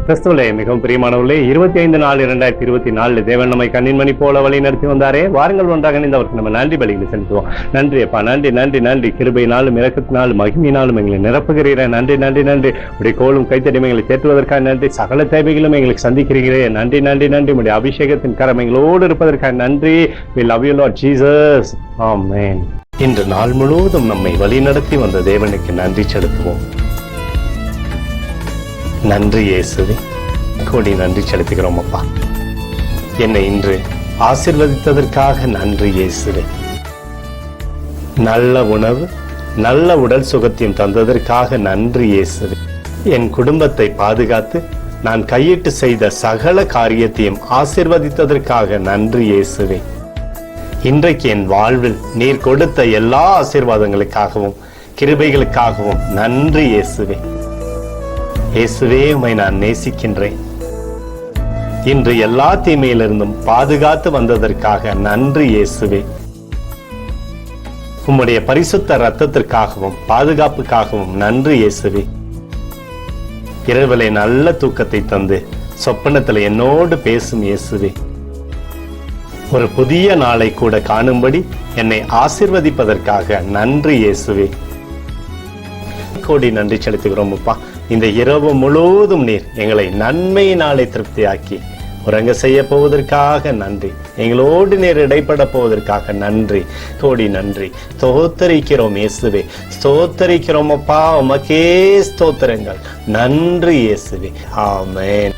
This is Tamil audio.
கிறிஸ்துவிலே மிகவும் பிரியமானவர்களே, 25/4/2024 தேவன் நம்மை கண்ணின்மணி போல வழி நடத்தி வந்தாரே. வாருங்கள் ஒன்றாக அவருக்கு நம்ம நன்றி பலிகளை செலுத்துவோம். நன்றி அப்பா, நன்றி நன்றி நன்றி. கிருபையினாலும் இரக்கத்தினாலும் மகிமையினாலும் எங்களை நிரப்புகிறீரே. நன்றி நன்றி நன்றி. உடைய கோலும் கைத்தடியும் எங்களை தேற்றுவதற்காக நன்றி. சகல தேவைகளும் எங்களுக்கு சந்திக்கிறீர்களே. நன்றி நன்றி நன்றி. உடைய அபிஷேகத்தின் கரம் எங்களோடு இருப்பதற்காக நன்றி. We love you Lord Jesus. Amen. இன்று நாள் முழுவதும் நம்மை வழி நடத்தி வந்த தேவனுக்கு நன்றி செலுத்துவோம். நன்றி இயேசுவே, கோடி நன்றி செலுத்துகிறோம் அப்பா. என்னை இன்று ஆசீர்வதித்ததற்காக நன்றி இயேசுவே. நல்ல உணவு, நல்ல உடல் சுகத்தையும் தந்ததற்காக நன்றி இயேசுவே. என் குடும்பத்தை பாதுகாத்து நான் கையிட்டு செய்த சகல காரியத்தையும் ஆசீர்வதித்ததற்காக நன்றி இயேசுவே. இன்றைக்கு என் வாழ்வில் நீர் கொடுத்த எல்லா ஆசீர்வாதங்களுக்காகவும் கிருபைகளுக்காகவும் நன்றி இயேசுவே. இயேசுவே, உம்மை நான் நேசிக்கின்றேன். இன்று எல்லா தீமையிலிருந்தும் பாதுகாத்து வந்ததற்காக நன்றி இயேசுவே. உம்முடைய பரிசுத்த இரத்தத்திற்காகவும் பாதுகாப்புக்காகவும் நன்றி இயேசுவே. இரவிலே நல்ல தூக்கத்தை தந்து சொப்பனத்தில் என்னோடு பேசும் இயேசுவே. ஒரு புதிய நாளை கூட காணும்படி என்னை ஆசீர்வதிப்பதற்காக நன்றி இயேசுவே. கோடி நன்றி செலுத்துகிறோம் அப்பா. இந்த இரவு முழுவதும் நீர் எங்களை நன்மையினாலே திருப்தியாக்கி உறங்க செய்ய போவதற்காக நன்றி. எங்களோடு நீர் இடைப்பட போவதற்காக நன்றி. கோடி நன்றி. ஸ்தோத்தரிக்கிறோம் இயேசுவே, ஸ்தோத்தரிக்கிறோம் அப்பா. உமக்கே ஸ்தோத்திரங்கள். நன்றி இயேசுவே. ஆமென்.